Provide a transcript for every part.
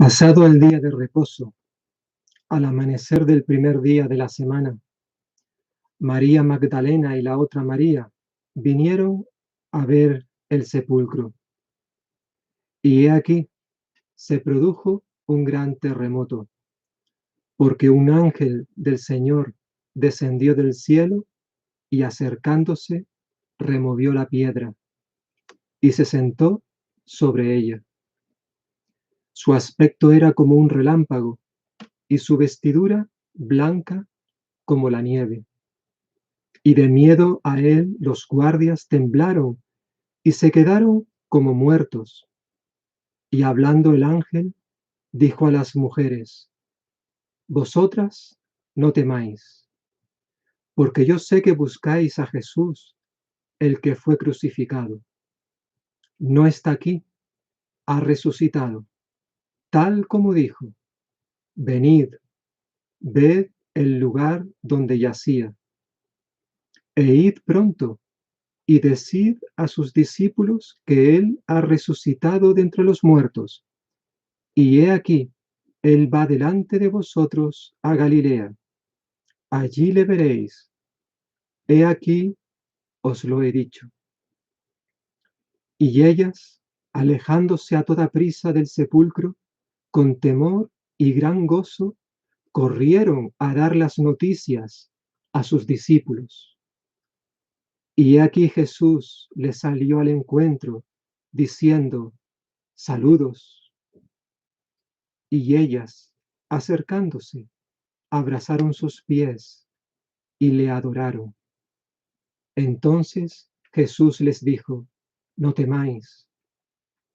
Pasado el día de reposo, al amanecer del primer día de la semana, María Magdalena y la otra María vinieron a ver el sepulcro. Y he aquí, se produjo un gran terremoto, porque un ángel del Señor descendió del cielo y acercándose, removió la piedra y se sentó sobre ella. Su aspecto era como un relámpago y su vestidura blanca como la nieve. Y de miedo a él los guardias temblaron y se quedaron como muertos. Y hablando el ángel, dijo a las mujeres: Vosotras no temáis, porque yo sé que buscáis a Jesús, el que fue crucificado. No está aquí, ha resucitado, tal como dijo. Venid, ved el lugar donde yacía, e id pronto y decid a sus discípulos que él ha resucitado de entre los muertos. Y he aquí, él va delante de vosotros a Galilea. Allí le veréis. He aquí, os lo he dicho. Y ellas, alejándose a toda prisa del sepulcro, con temor y gran gozo, corrieron a dar las noticias a sus discípulos. Y he aquí Jesús les salió al encuentro, diciendo: Saludos. Y ellas, acercándose, abrazaron sus pies y le adoraron. Entonces Jesús les dijo: No temáis,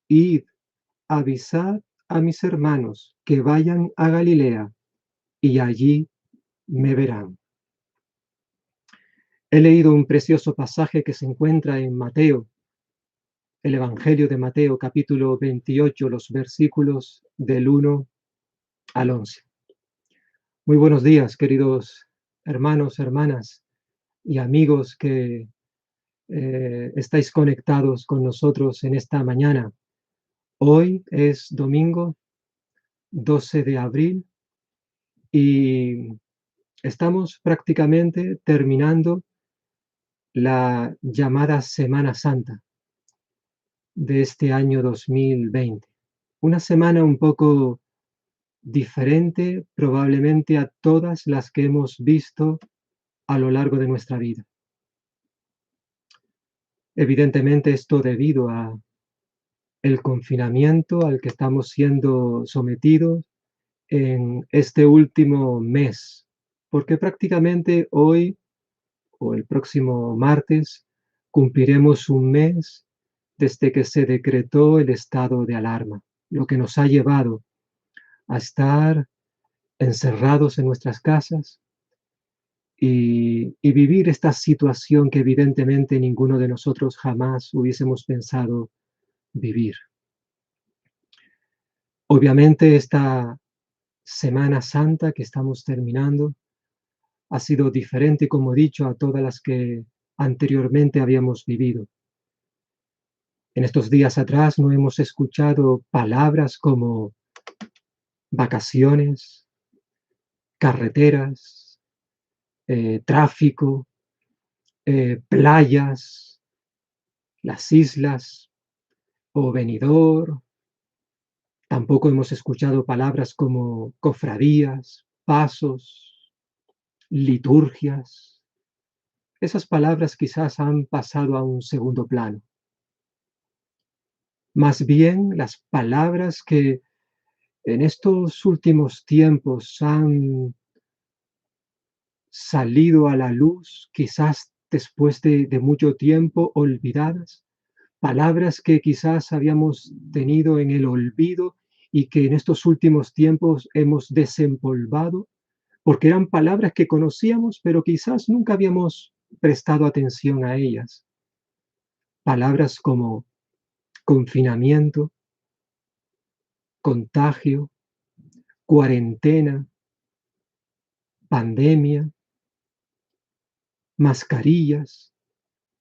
id, avisad a mis hermanos que vayan a Galilea, y allí me verán. He leído un precioso pasaje que se encuentra en Mateo, el Evangelio de Mateo, capítulo 28, los versículos del 1 al 11. Muy buenos días, queridos hermanos, hermanas y amigos que estáis conectados con nosotros en esta mañana. Hoy es domingo 12 de abril y estamos prácticamente terminando la llamada Semana Santa de este año 2020. Una semana un poco diferente probablemente a todas las que hemos visto a lo largo de nuestra vida. Evidentemente esto debido a el confinamiento al que estamos siendo sometidos en este último mes, porque prácticamente hoy o el próximo martes cumpliremos un mes desde que se decretó el estado de alarma, lo que nos ha llevado a estar encerrados en nuestras casas y vivir esta situación que evidentemente ninguno de nosotros jamás hubiésemos pensado vivir. Obviamente esta Semana Santa que estamos terminando ha sido diferente, como he dicho, a todas las que anteriormente habíamos vivido. En estos días atrás no hemos escuchado palabras como vacaciones, carreteras, tráfico, playas, las islas o Benidorm. Tampoco hemos escuchado palabras como cofradías, pasos, liturgias. Esas palabras quizás han pasado a un segundo plano. Más bien las palabras que en estos últimos tiempos han salido a la luz, quizás después de mucho tiempo olvidadas, palabras que quizás habíamos tenido en el olvido y que en estos últimos tiempos hemos desempolvado, porque eran palabras que conocíamos, pero quizás nunca habíamos prestado atención a ellas. Palabras como confinamiento, contagio, cuarentena, pandemia, mascarillas,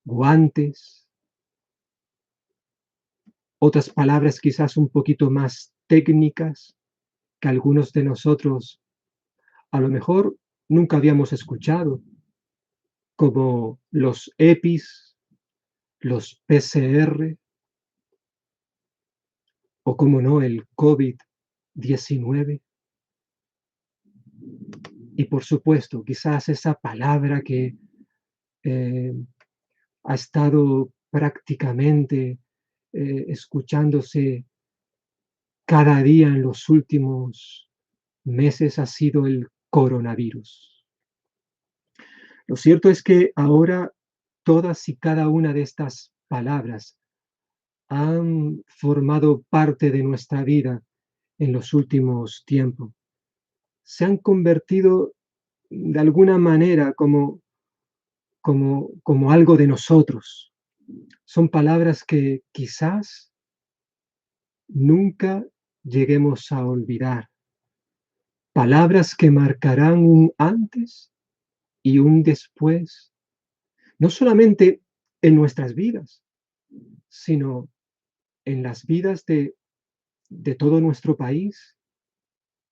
guantes, otras palabras quizás un poquito más técnicas, que algunos de nosotros a lo mejor nunca habíamos escuchado, como los EPIs, los PCR o, como no, el COVID-19. Y por supuesto, quizás esa palabra que eh, ha estado prácticamente escuchándose cada día en los últimos meses ha sido el coronavirus. Lo cierto es que ahora todas y cada una de estas palabras han formado parte de nuestra vida en los últimos tiempos. Se han convertido de alguna manera como algo de nosotros. Son palabras que quizás nunca lleguemos a olvidar. Palabras que marcarán un antes y un después, no solamente en nuestras vidas, sino en las vidas de todo nuestro país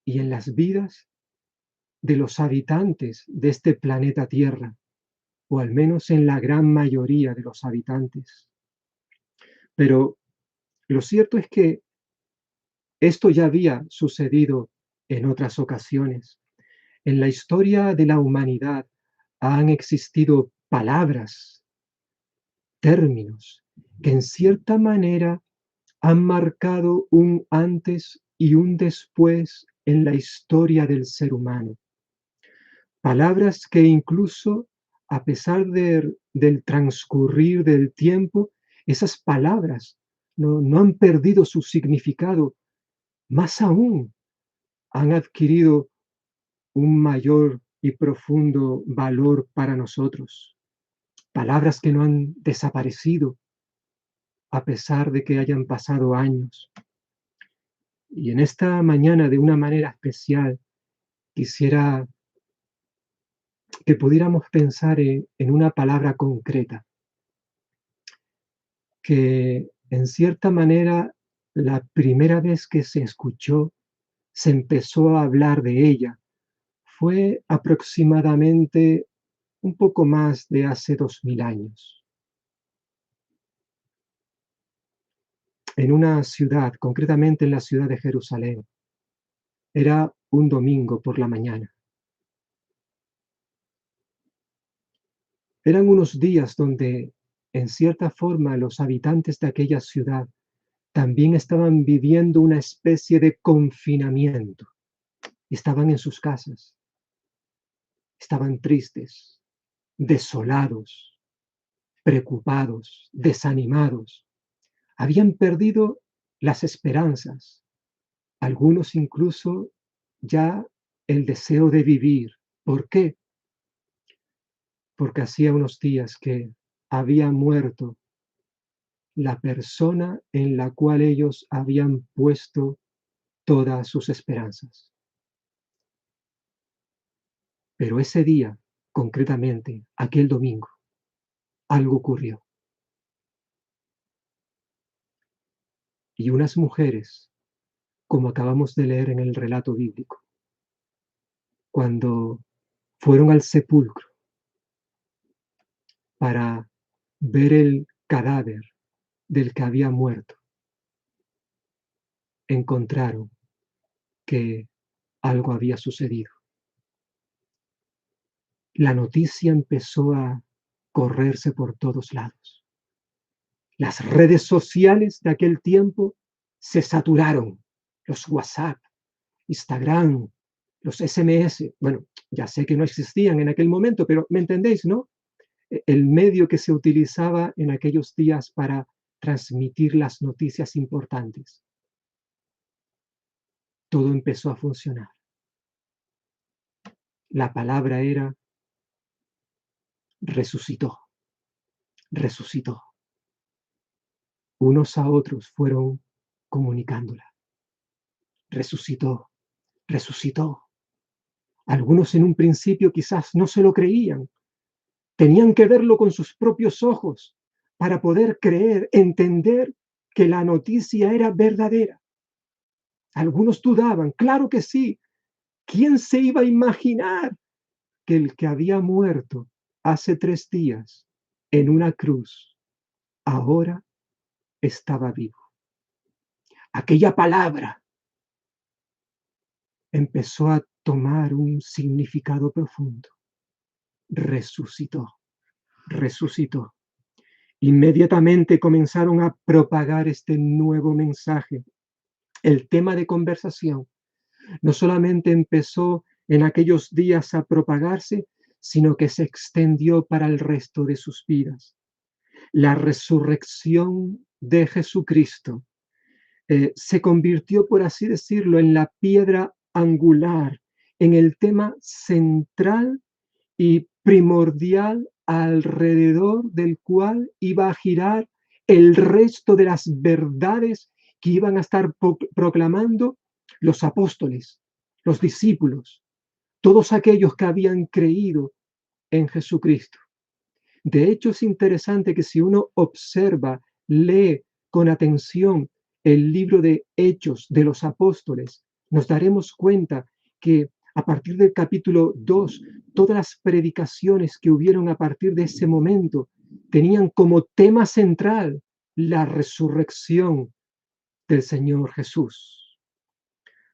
y en las vidas de los habitantes de este planeta Tierra, o al menos en la gran mayoría de los habitantes. Pero lo cierto es que esto ya había sucedido en otras ocasiones. En la historia de la humanidad han existido palabras, términos, que en cierta manera han marcado un antes y un después en la historia del ser humano. Palabras que incluso, a pesar del transcurrir del tiempo, esas palabras no han perdido su significado, más aún han adquirido un mayor y profundo valor para nosotros. Palabras que no han desaparecido a pesar de que hayan pasado años. Y en esta mañana, de una manera especial, quisiera que pudiéramos pensar en una palabra concreta, que en cierta manera la primera vez que se escuchó, se empezó a hablar de ella, fue aproximadamente un poco más de hace 2000 años. En una ciudad, concretamente en la ciudad de Jerusalén. Era un domingo por la mañana. Eran unos días donde, en cierta forma, los habitantes de aquella ciudad también estaban viviendo una especie de confinamiento. Estaban en sus casas, estaban tristes, desolados, preocupados, desanimados. Habían perdido las esperanzas, algunos incluso ya el deseo de vivir. ¿Por qué? Porque hacía unos días que había muerto la persona en la cual ellos habían puesto todas sus esperanzas. Pero ese día, concretamente, aquel domingo, algo ocurrió. Y unas mujeres, como acabamos de leer en el relato bíblico, cuando fueron al sepulcro para ver el cadáver del que había muerto, encontraron que algo había sucedido. La noticia empezó a correrse por todos lados. Las redes sociales de aquel tiempo se saturaron. Los WhatsApp, Instagram, los SMS. Bueno, ya sé que no existían en aquel momento, pero me entendéis, ¿no? El medio que se utilizaba en aquellos días para transmitir las noticias importantes. Todo empezó a funcionar. La palabra era resucitó, resucitó. Unos a otros fueron comunicándola. Resucitó, resucitó. Algunos en un principio quizás no se lo creían. Tenían que verlo con sus propios ojos para poder creer, entender que la noticia era verdadera. Algunos dudaban, claro que sí. ¿Quién se iba a imaginar que el que había muerto hace 3 días en una cruz ahora estaba vivo? Aquella palabra empezó a tomar un significado profundo. Resucitó, resucitó. Inmediatamente comenzaron a propagar este nuevo mensaje. El tema de conversación no solamente empezó en aquellos días a propagarse, sino que se extendió para el resto de sus vidas. La resurrección de Jesucristo se convirtió, por así decirlo, en la piedra angular, en el tema central y primordial alrededor del cual iba a girar el resto de las verdades que iban a estar proclamando los apóstoles, los discípulos, todos aquellos que habían creído en Jesucristo. De hecho, es interesante que si uno observa, lee con atención el libro de Hechos de los Apóstoles, nos daremos cuenta que a partir del capítulo 2, todas las predicaciones que hubieron a partir de ese momento tenían como tema central la resurrección del Señor Jesús.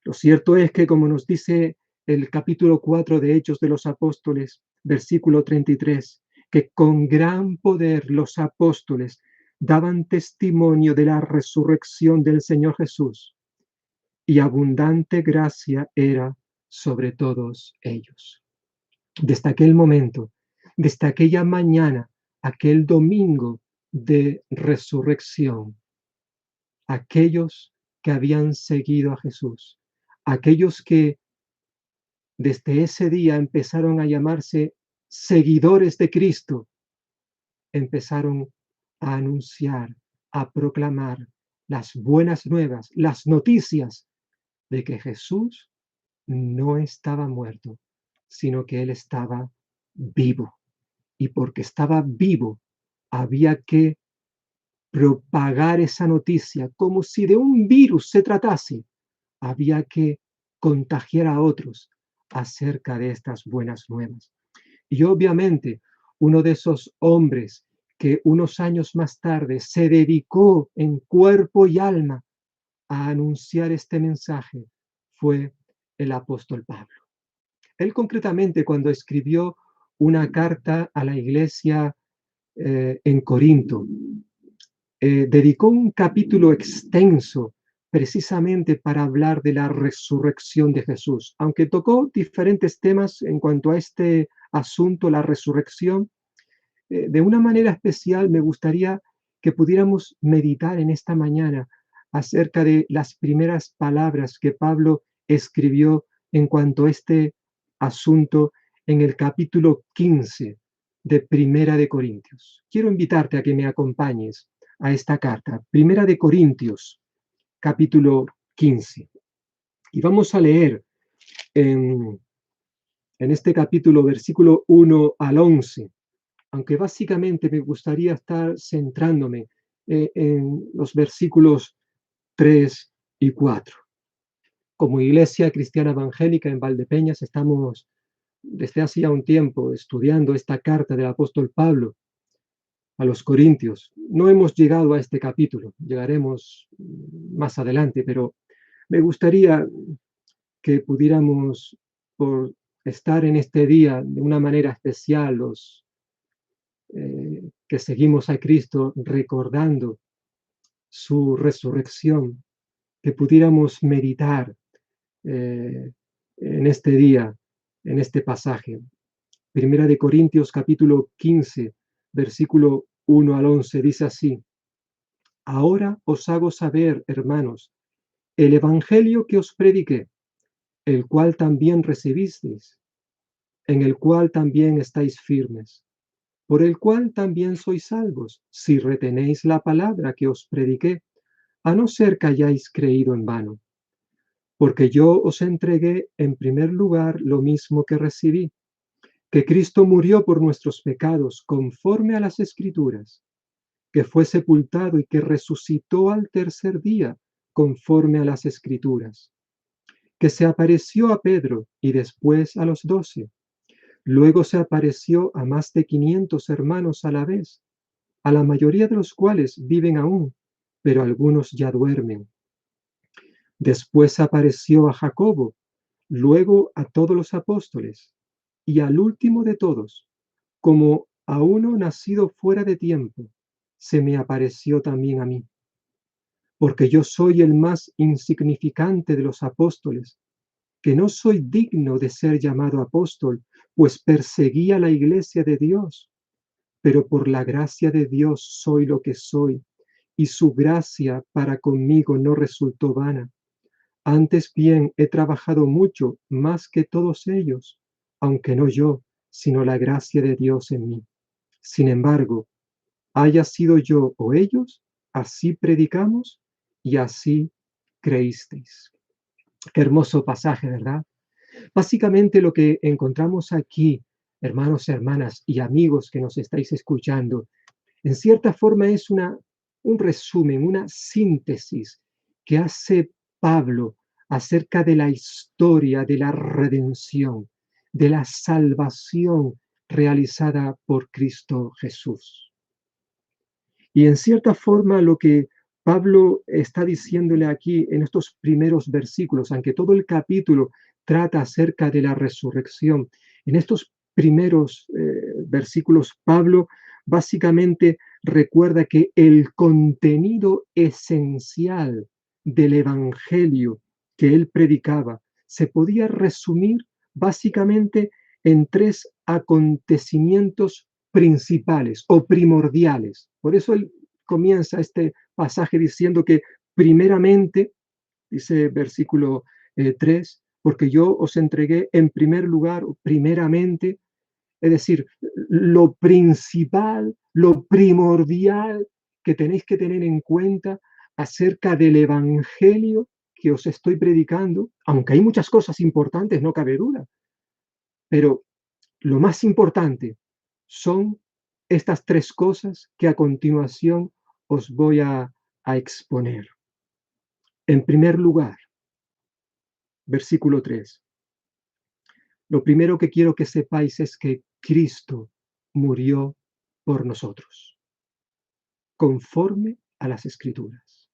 Lo cierto es que, como nos dice el capítulo 4 de Hechos de los Apóstoles, versículo 33, que con gran poder los apóstoles daban testimonio de la resurrección del Señor Jesús, y abundante gracia era sobre todos ellos. Desde aquel momento, desde aquella mañana, aquel domingo de resurrección, aquellos que habían seguido a Jesús, aquellos que desde ese día empezaron a llamarse seguidores de Cristo, empezaron a anunciar, a proclamar las buenas nuevas, las noticias de que Jesús no estaba muerto, sino que Él estaba vivo. Y porque estaba vivo, había que propagar esa noticia como si de un virus se tratase. Había que contagiar a otros acerca de estas buenas nuevas. Y obviamente, uno de esos hombres que unos años más tarde se dedicó en cuerpo y alma a anunciar este mensaje fue el apóstol Pablo. Él concretamente, cuando escribió una carta a la iglesia en Corinto, dedicó un capítulo extenso precisamente para hablar de la resurrección de Jesús. Aunque tocó diferentes temas en cuanto a este asunto, la resurrección, de una manera especial me gustaría que pudiéramos meditar en esta mañana acerca de las primeras palabras que Pablo escribió en cuanto a este asunto en el capítulo 15 de Primera de Corintios. Quiero invitarte a que me acompañes a esta carta, Primera de Corintios, capítulo 15. Y vamos a leer en este capítulo, versículo 1 al 11, aunque básicamente me gustaría estar centrándome en los versículos 3 y 4. Como Iglesia Cristiana Evangélica en Valdepeñas estamos desde hace ya un tiempo estudiando esta carta del apóstol Pablo a los Corintios. No hemos llegado a este capítulo, llegaremos más adelante, pero me gustaría que pudiéramos, por estar en este día de una manera especial, los que seguimos a Cristo recordando su resurrección, que pudiéramos meditar en este día, en este pasaje. Primera de Corintios capítulo 15, versículo 1 al 11, dice así: Ahora os hago saber, hermanos, el evangelio que os prediqué, el cual también recibisteis, en el cual también estáis firmes, por el cual también sois salvos, si retenéis la palabra que os prediqué, a no ser que hayáis creído en vano. Porque yo os entregué en primer lugar lo mismo que recibí, que Cristo murió por nuestros pecados conforme a las Escrituras, que fue sepultado y que resucitó al tercer día conforme a las Escrituras, que se apareció a Pedro y después a los 12. Luego se apareció a más de 500 hermanos a la vez, a la mayoría de los cuales viven aún, pero algunos ya duermen. Después apareció a Jacobo, luego a todos los apóstoles, y al último de todos, como a uno nacido fuera de tiempo, se me apareció también a mí, porque yo soy el más insignificante de los apóstoles, que no soy digno de ser llamado apóstol, pues perseguía la iglesia de Dios, pero por la gracia de Dios soy lo que soy, y su gracia para conmigo no resultó vana. Antes bien he trabajado mucho más que todos ellos, aunque no yo, sino la gracia de Dios en mí. Sin embargo, haya sido yo o ellos, así predicamos y así creísteis. Qué hermoso pasaje, ¿verdad? Básicamente lo que encontramos aquí, hermanos, hermanas y amigos que nos estáis escuchando, en cierta forma es un resumen, una síntesis que hace Pablo acerca de la historia de la redención, de la salvación realizada por Cristo Jesús. Y en cierta forma lo que Pablo está diciéndole aquí en estos primeros versículos, aunque todo el capítulo trata acerca de la resurrección, en estos primeros versículos Pablo básicamente recuerda que el contenido esencial del evangelio que él predicaba se podía resumir básicamente en tres acontecimientos principales o primordiales. Por eso él comienza este pasaje diciendo que primeramente, dice versículo 3, porque yo os entregué en primer lugar, primeramente, es decir, lo principal, lo primordial que tenéis que tener en cuenta acerca del evangelio que os estoy predicando, aunque hay muchas cosas importantes, no cabe duda, pero lo más importante son estas tres cosas que a continuación os voy a exponer. En primer lugar, versículo 3. Lo primero que quiero que sepáis es que Cristo murió por nosotros, conforme a las Escrituras.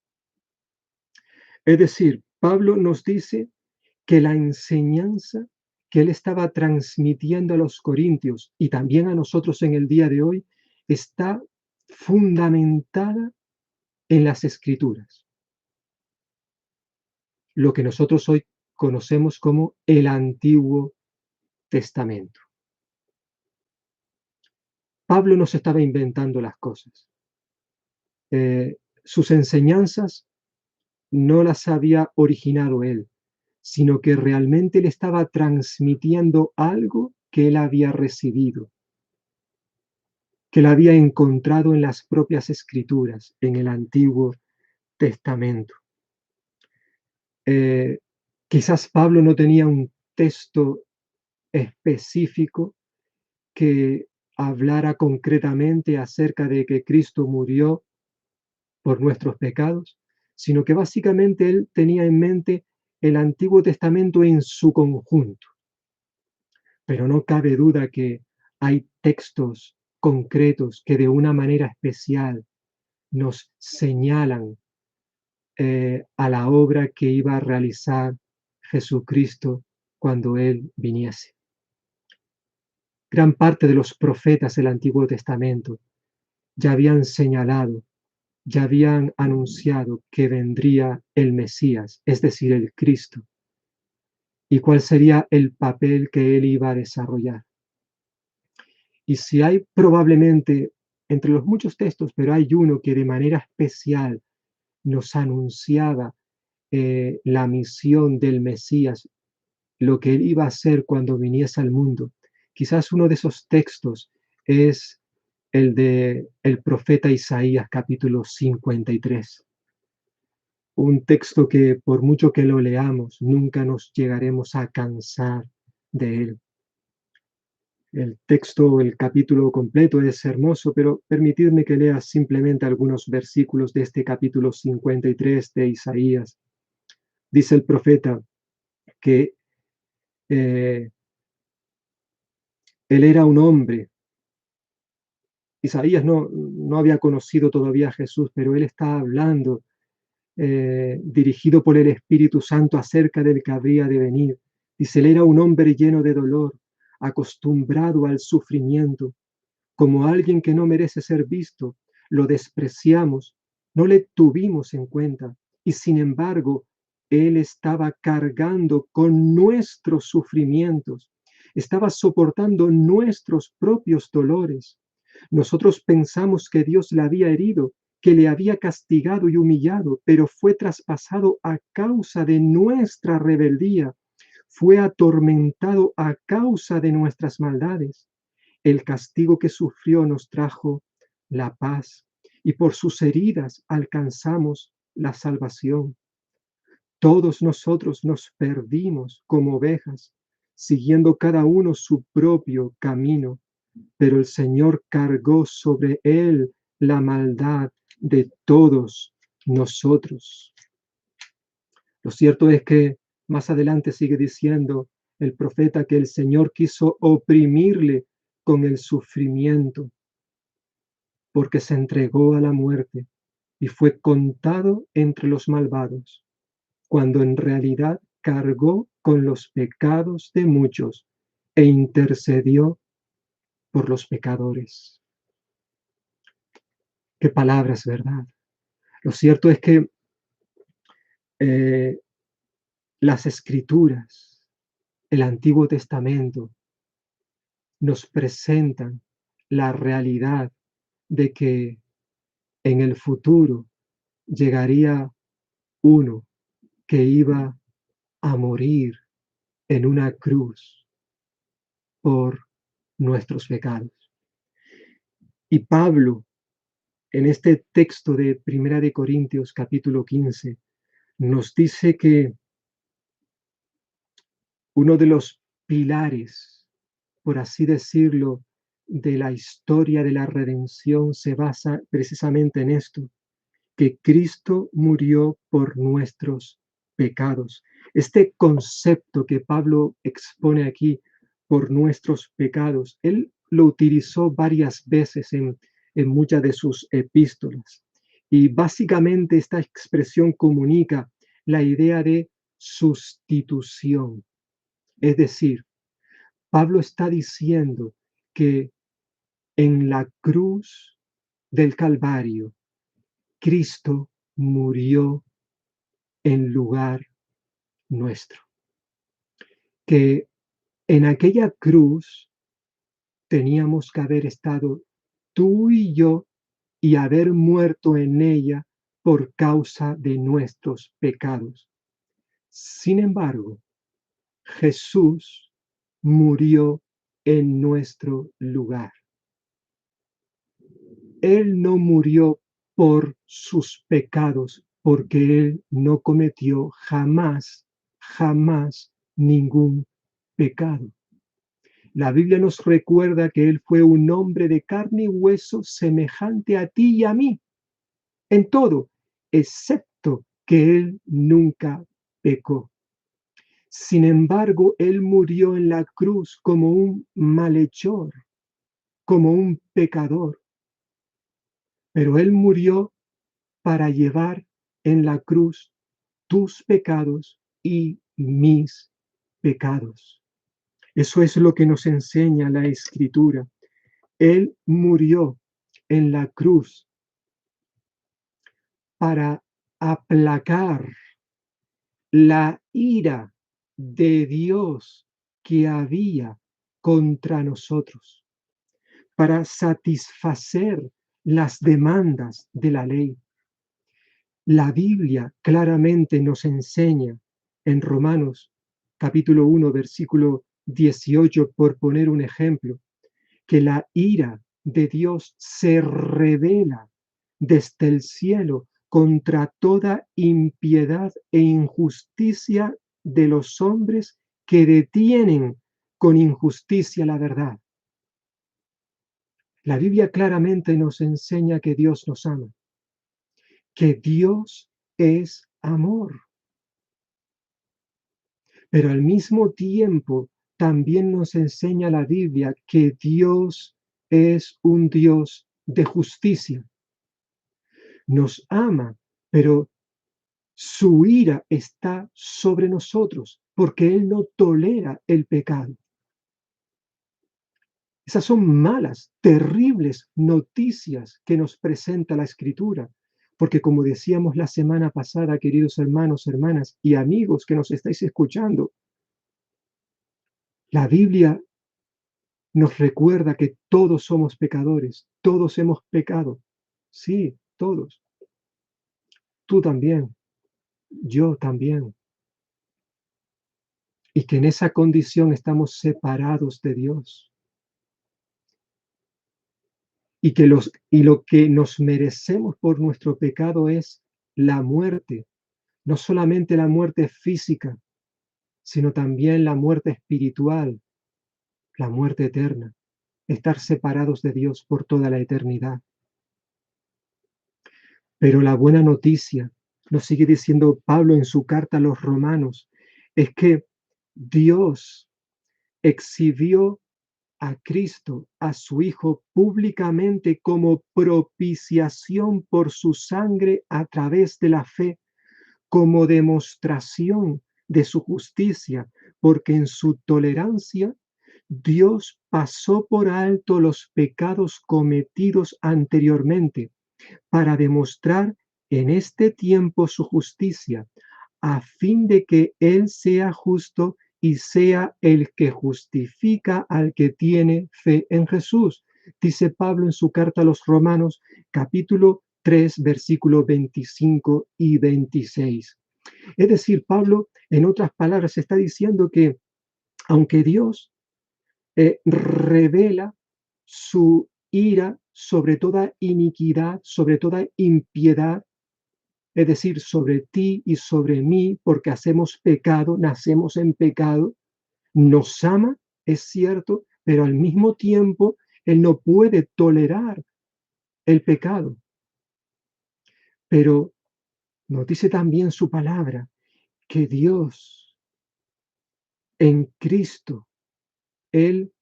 Es decir, Pablo nos dice que la enseñanza que él estaba transmitiendo a los corintios y también a nosotros en el día de hoy está fundamentada en las Escrituras, lo que nosotros hoy conocemos como el Antiguo Testamento. Pablo no se estaba inventando las cosas. Sus enseñanzas no las había originado él, sino que realmente le estaba transmitiendo algo que él había recibido, que él había encontrado en las propias Escrituras, en el Antiguo Testamento. Quizás Pablo no tenía un texto específico que hablara concretamente acerca de que Cristo murió por nuestros pecados, sino que básicamente él tenía en mente el Antiguo Testamento en su conjunto. Pero no cabe duda que hay textos concretos que de una manera especial nos señalan a la obra que iba a realizar Jesucristo cuando Él viniese. Gran parte de los profetas del Antiguo Testamento ya habían señalado, ya habían anunciado que vendría el Mesías, es decir, el Cristo, y cuál sería el papel que Él iba a desarrollar. Y si hay probablemente, entre los muchos textos, pero hay uno que de manera especial nos anunciaba la misión del Mesías, lo que él iba a hacer cuando viniese al mundo. Quizás uno de esos textos es el de el profeta Isaías, capítulo 53. Un texto que por mucho que lo leamos, nunca nos llegaremos a cansar de él. El texto, el capítulo completo es hermoso, pero permitidme que lea simplemente algunos versículos de este capítulo 53 de Isaías. Dice el profeta que él era un hombre. Isaías no había conocido todavía a Jesús, pero él está hablando, dirigido por el Espíritu Santo acerca del que habría de venir. Dice, él era un hombre lleno de dolor, acostumbrado al sufrimiento, como alguien que no merece ser visto, lo despreciamos, no le tuvimos en cuenta, y sin embargo, él estaba cargando con nuestros sufrimientos, estaba soportando nuestros propios dolores. Nosotros pensamos que Dios le había herido, que le había castigado y humillado, pero fue traspasado a causa de nuestra rebeldía, fue atormentado a causa de nuestras maldades. El castigo que sufrió nos trajo la paz, y por sus heridas alcanzamos la salvación. Todos nosotros nos perdimos como ovejas, siguiendo cada uno su propio camino, pero el Señor cargó sobre él la maldad de todos nosotros. Lo cierto es que más adelante sigue diciendo el profeta que el Señor quiso oprimirle con el sufrimiento, porque se entregó a la muerte y fue contado entre los malvados, cuando en realidad cargó con los pecados de muchos e intercedió por los pecadores. Qué palabras, ¿verdad? Lo cierto es que eh, las escrituras, el Antiguo Testamento, nos presentan la realidad de que en el futuro llegaría uno que iba a morir en una cruz por nuestros pecados. Y Pablo, en este texto de Primera de Corintios capítulo 15, nos dice que uno de los pilares, por así decirlo, de la historia de la redención se basa precisamente en esto, que Cristo murió por nuestros pecados. Este concepto que Pablo expone aquí, por nuestros pecados, él lo utilizó varias veces en muchas de sus epístolas. Y básicamente esta expresión comunica la idea de sustitución. Es decir, Pablo está diciendo que en la cruz del Calvario, Cristo murió en lugar nuestro. Que en aquella cruz teníamos que haber estado tú y yo y haber muerto en ella por causa de nuestros pecados. Sin embargo, Jesús murió en nuestro lugar. Él no murió por sus pecados, porque Él no cometió jamás ningún pecado. La Biblia nos recuerda que Él fue un hombre de carne y hueso semejante a ti y a mí, en todo, excepto que Él nunca pecó. Sin embargo, Él murió en la cruz como un malhechor, como un pecador, pero Él murió para llevar en la cruz tus pecados y mis pecados. Eso es lo que nos enseña la Escritura. Él murió en la cruz para aplacar la ira de Dios que había contra nosotros, para satisfacer las demandas de la ley. La Biblia claramente nos enseña en Romanos capítulo 1, versículo 18, por poner un ejemplo, que la ira de Dios se revela desde el cielo contra toda impiedad e injusticia de los hombres que detienen con injusticia la verdad. La Biblia claramente nos enseña que Dios nos ama, que Dios es amor, pero al mismo tiempo también nos enseña la Biblia que Dios es un Dios de justicia. Nos ama, pero su ira está sobre nosotros porque Él no tolera el pecado. Esas son malas, terribles noticias que nos presenta la Escritura, porque como decíamos la semana pasada, queridos hermanos, hermanas y amigos que nos estáis escuchando, la Biblia nos recuerda que todos somos pecadores, todos hemos pecado. Sí, todos. Tú también, yo también. Y que en esa condición estamos separados de Dios. Y lo que nos merecemos por nuestro pecado es la muerte, no solamente la muerte física, sino también la muerte espiritual, la muerte eterna, estar separados de Dios por toda la eternidad. Pero la buena noticia, nos sigue diciendo Pablo en su carta a los romanos, es que Dios exhibió a Cristo, a su Hijo, públicamente como propiciación por su sangre a través de la fe, como demostración de su justicia, porque en su tolerancia Dios pasó por alto los pecados cometidos anteriormente para demostrar en este tiempo su justicia, a fin de que Él sea justo y sea el que justifica al que tiene fe en Jesús. Dice Pablo en su carta a los Romanos, capítulo 3, versículos 25 y 26. Es decir, Pablo, en otras palabras, está diciendo que aunque Dios revela su ira sobre toda iniquidad, sobre toda impiedad, es decir, sobre ti y sobre mí, porque hacemos pecado, nacemos en pecado, nos ama, es cierto, pero al mismo tiempo Él no puede tolerar el pecado. Pero nos dice también su palabra, que Dios en Cristo, Él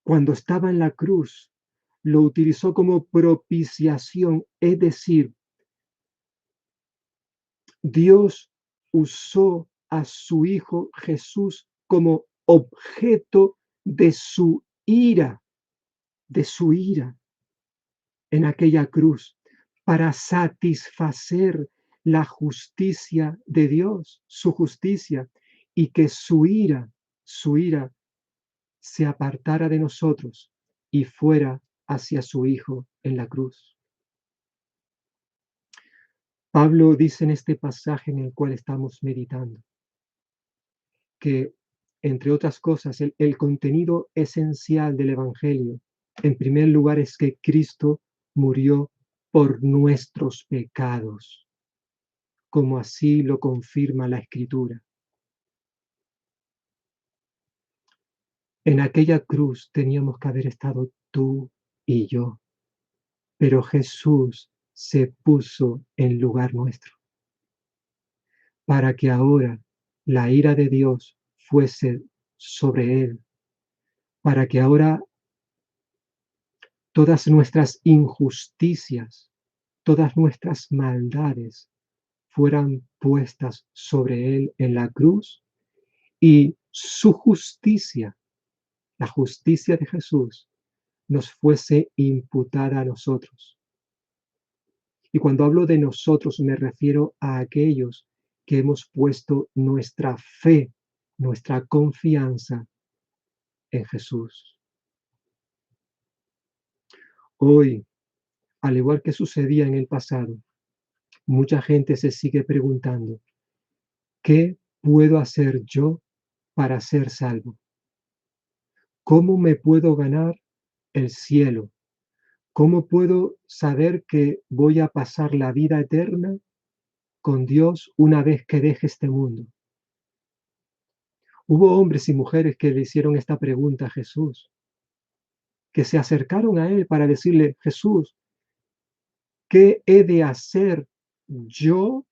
cuando estaba en la cruz, lo utilizó como propiciación, es decir, Dios usó a su Hijo Jesús como objeto de su ira en aquella cruz, para satisfacer la justicia de Dios, su justicia, y que su ira se apartara de nosotros y fuera hacia su Hijo en la cruz. Pablo dice en este pasaje en el cual estamos meditando que, entre otras cosas, el contenido esencial del Evangelio, en primer lugar, es que Cristo murió por nuestros pecados, como así lo confirma la Escritura. En aquella cruz teníamos que haber estado tú y yo, pero Jesús se puso en lugar nuestro, para que ahora la ira de Dios fuese sobre él, para que ahora todas nuestras injusticias, todas nuestras maldades fueran puestas sobre él en la cruz y su justicia, la justicia de Jesús, nos fuese imputada a nosotros. Y cuando hablo de nosotros me refiero a aquellos que hemos puesto nuestra fe, nuestra confianza en Jesús. Hoy, al igual que sucedía en el pasado, mucha gente se sigue preguntando, ¿qué puedo hacer yo para ser salvo? ¿Cómo me puedo ganar el cielo? ¿Cómo puedo saber que voy a pasar la vida eterna con Dios una vez que deje este mundo? Hubo hombres y mujeres que le hicieron esta pregunta a Jesús. que se acercaron a él para decirle: Jesús, ¿qué he de hacer yo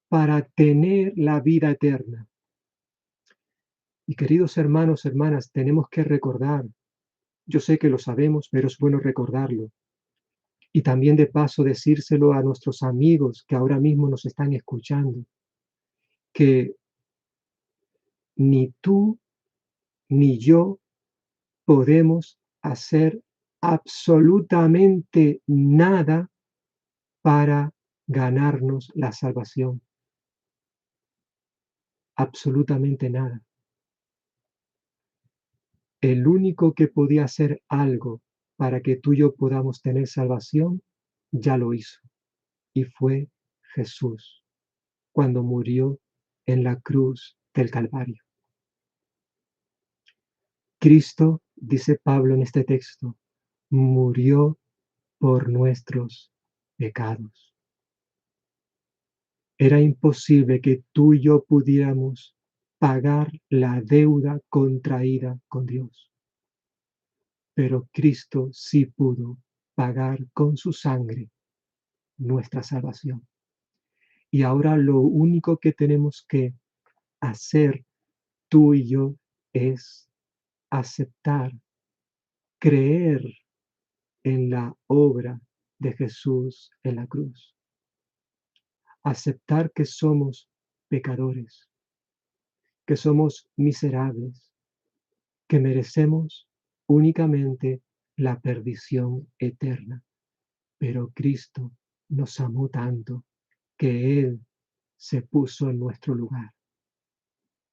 para tener la vida eterna? Y queridos hermanos, hermanas, tenemos que recordar, yo sé que lo sabemos, pero es bueno recordarlo. Y también de paso decírselo a nuestros amigos que ahora mismo nos están escuchando, que ni tú ni yo podemos hacer absolutamente nada para ganarnos la salvación. Absolutamente nada. El único que podía hacer algo para que tú y yo podamos tener salvación, ya lo hizo. Y fue Jesús, cuando murió en la cruz del Calvario. Cristo, dice Pablo en este texto, murió por nuestros pecados. Era imposible que tú y yo pudiéramos pagar la deuda contraída con Dios, pero Cristo sí pudo pagar con su sangre nuestra salvación. Y ahora lo único que tenemos que hacer tú y yo es aceptar, creer en la obra de Jesús en la cruz. Aceptar que somos pecadores, que somos miserables, que merecemos únicamente la perdición eterna. Pero Cristo nos amó tanto que Él se puso en nuestro lugar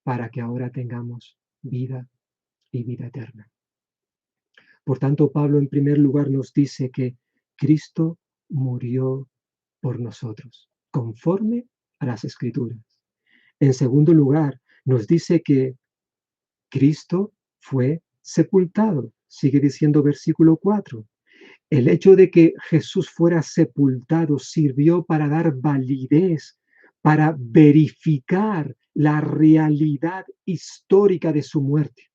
para que ahora tengamos vida y vida eterna. Por tanto, Pablo en primer lugar nos dice que Cristo murió por nosotros, conforme a las Escrituras. En segundo lugar, nos dice que Cristo fue sepultado. Sigue diciendo versículo 4. El hecho de que Jesús fuera sepultado sirvió para dar validez, para verificar la realidad histórica de su muerte.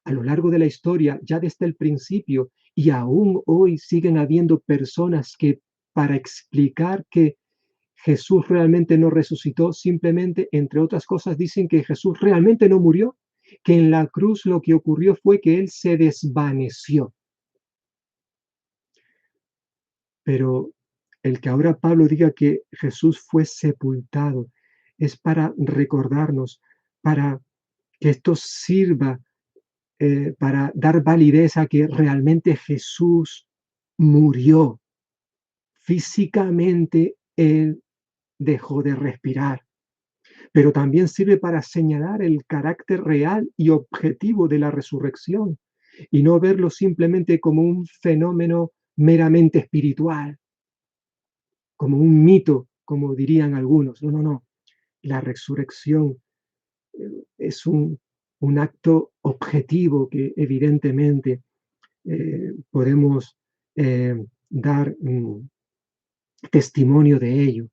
A lo largo de la historia, ya desde el principio y aún hoy siguen habiendo personas que para explicar que Jesús realmente no resucitó, simplemente, entre otras cosas, dicen que Jesús realmente no murió, que en la cruz lo que ocurrió fue que Él se desvaneció. Pero el que ahora Pablo diga que Jesús fue sepultado es para recordarnos, para que esto sirva para dar validez a que realmente Jesús murió. Físicamente Él dejó de respirar, pero también sirve para señalar el carácter real y objetivo de la resurrección y no verlo simplemente como un fenómeno meramente espiritual, como un mito, como dirían algunos. No, no, no. La resurrección es un acto objetivo que evidentemente podemos dar testimonio de ello.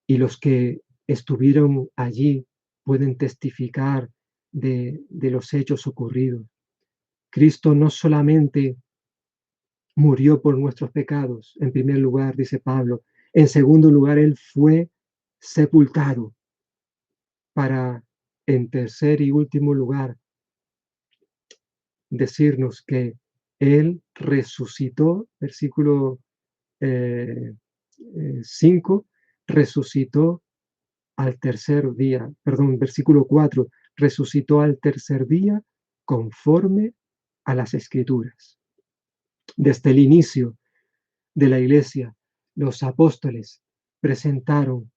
Y los que estuvieron allí pueden testificar de los hechos ocurridos. Cristo no solamente murió por nuestros pecados, en primer lugar, dice Pablo. En segundo lugar, Él fue sepultado para, en tercer y último lugar, decirnos que Él resucitó, versículo 5, resucitó al tercer día, perdón, versículo 4, resucitó al tercer día conforme a las Escrituras. Desde el inicio de la iglesia, los apóstoles presentaron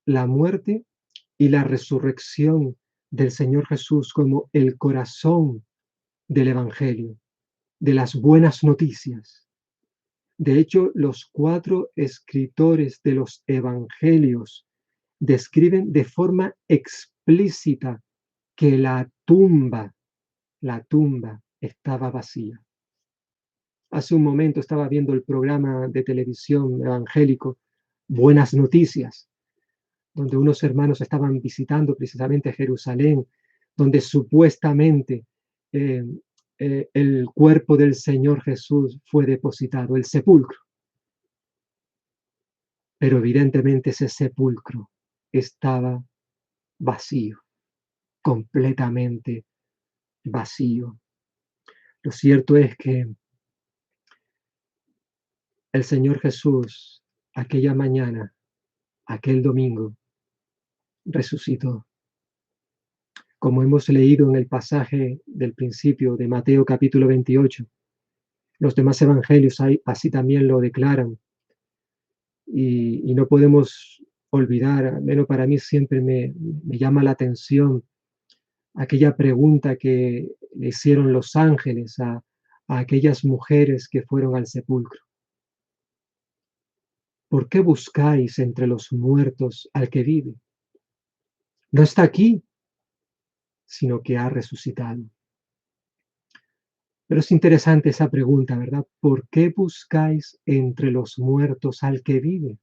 la muerte y la resurrección del Señor Jesús como el corazón del Evangelio, de las buenas noticias. De hecho, los 4 escritores de los Evangelios describen de forma explícita que la tumba estaba vacía. Hace un momento estaba viendo el programa de televisión evangélico Buenas Noticias, donde unos hermanos estaban visitando precisamente Jerusalén, donde supuestamente el cuerpo del Señor Jesús fue depositado, el sepulcro. Pero evidentemente ese sepulcro estaba vacío, completamente vacío. Lo cierto es que el Señor Jesús, aquella mañana, aquel domingo, resucitó. Como hemos leído en el pasaje del principio de Mateo capítulo 28, los demás evangelios así también lo declaran. Y no podemos olvidar, al menos para mí siempre me llama la atención aquella pregunta que le hicieron los ángeles a aquellas mujeres que fueron al sepulcro. ¿Por qué buscáis entre los muertos al que vive? No está aquí, sino que ha resucitado. Pero es interesante esa pregunta, ¿verdad? ¿Por qué buscáis entre los muertos al que vive?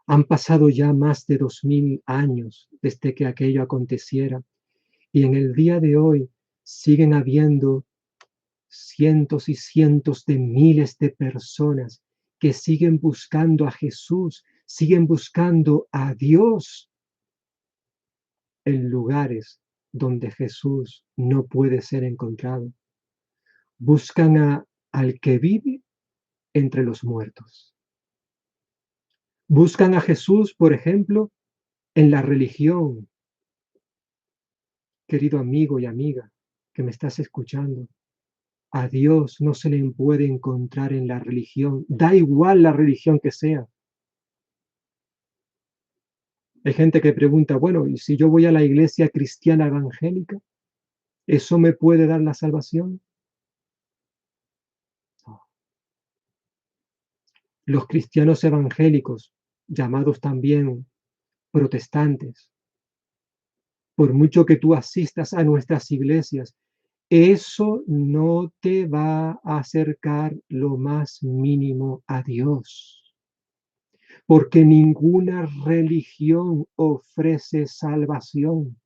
Han pasado ya más de 2000 años desde que aquello aconteciera, y en el día de hoy siguen habiendo cientos y cientos de miles de personas que siguen buscando a Jesús, siguen buscando a Dios en lugares donde Jesús no puede ser encontrado. Buscan al que vive entre los muertos. Buscan a Jesús, por ejemplo, en la religión. Querido amigo y amiga que me estás escuchando, a Dios no se le puede encontrar en la religión, da igual la religión que sea. Hay gente que pregunta, bueno, ¿y si yo voy a la iglesia cristiana evangélica, eso me puede dar la salvación? No. Los cristianos evangélicos, llamados también protestantes, por mucho que tú asistas a nuestras iglesias, eso no te va a acercar lo más mínimo a Dios, porque ninguna religión ofrece salvación.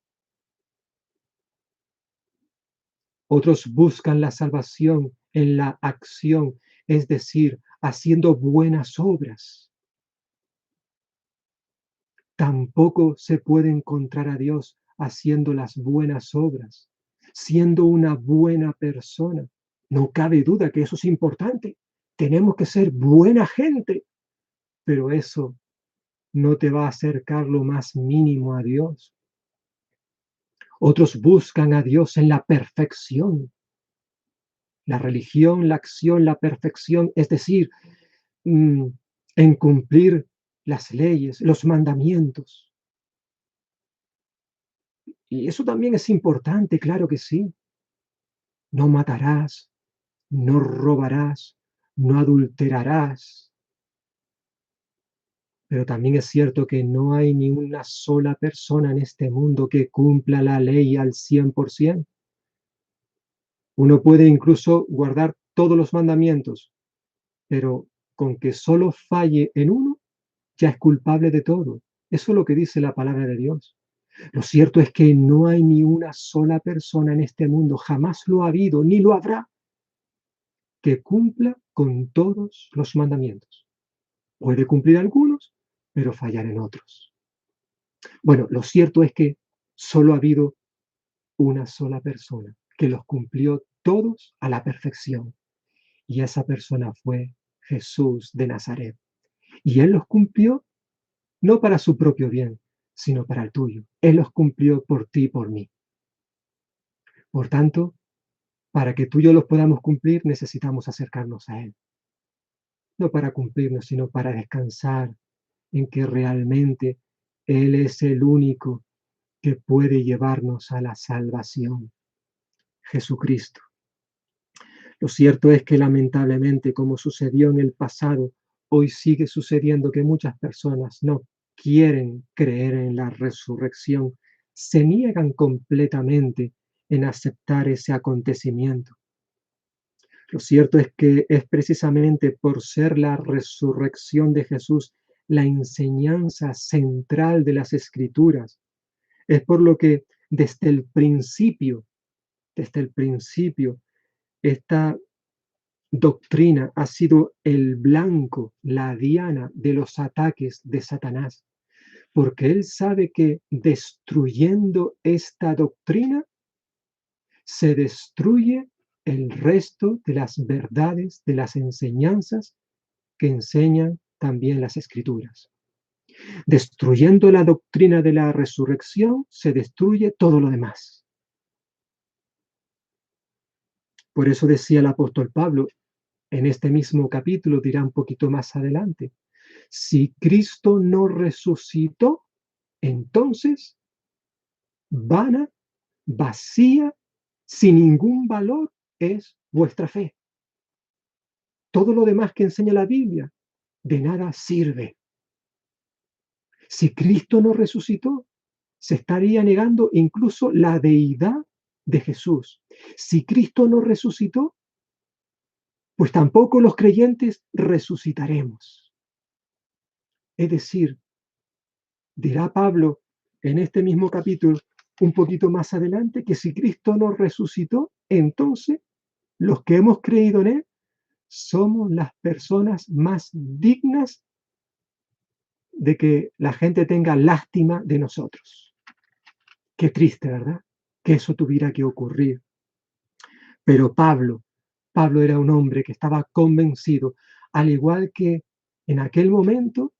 Otros buscan la salvación en la acción, es decir, haciendo buenas obras. Tampoco se puede encontrar a Dios haciendo las buenas obras, siendo una buena persona. No cabe duda que eso es importante. Tenemos que ser buena gente, pero eso no te va a acercar lo más mínimo a Dios. Otros buscan a Dios en la perfección. La religión, la acción, la perfección, es decir, en cumplir las leyes, los mandamientos. Y eso también es importante, claro que sí. No matarás, no robarás, no adulterarás. Pero también es cierto que no hay ni una sola persona en este mundo que cumpla la ley al 100%. Uno puede incluso guardar todos los mandamientos, pero con que solo falle en uno, ya es culpable de todo. Eso es lo que dice la palabra de Dios. Lo cierto es que no hay ni una sola persona en este mundo, jamás lo ha habido, ni lo habrá, que cumpla con todos los mandamientos. Puede cumplir algunos, pero fallar en otros. Bueno, lo cierto es que solo ha habido una sola persona que los cumplió todos a la perfección, y esa persona fue Jesús de Nazaret. Y él los cumplió no para su propio bien, sino para el tuyo. Él los cumplió por ti y por mí. Por tanto, para que tú y yo los podamos cumplir, necesitamos acercarnos a Él. No para cumplirnos, sino para descansar en que realmente Él es el único que puede llevarnos a la salvación, Jesucristo. Lo cierto es que lamentablemente, como sucedió en el pasado, hoy sigue sucediendo que muchas personas no quieren creer en la resurrección, se niegan completamente en aceptar ese acontecimiento. Lo cierto es que es precisamente por ser la resurrección de Jesús la enseñanza central de las Escrituras. Es por lo que desde el principio desde el principio, esta doctrina ha sido el blanco, la diana de los ataques de Satanás, porque él sabe que destruyendo esta doctrina se destruye el resto de las verdades, de las enseñanzas que enseñan también las Escrituras. Destruyendo la doctrina de la resurrección, se destruye todo lo demás. Por eso decía el apóstol Pablo, en este mismo capítulo, dirá un poquito más adelante, si Cristo no resucitó, entonces vana, vacía, sin ningún valor es vuestra fe. Todo lo demás que enseña la Biblia de nada sirve. Si Cristo no resucitó, se estaría negando incluso la deidad de Jesús. Si Cristo no resucitó, pues tampoco los creyentes resucitaremos. Es decir, dirá Pablo en este mismo capítulo, un poquito más adelante, que si Cristo no resucitó, entonces los que hemos creído en Él somos las personas más dignas de que la gente tenga lástima de nosotros. Qué triste, ¿verdad? Que eso tuviera que ocurrir. Pero Pablo era un hombre que estaba convencido, al igual que en aquel momento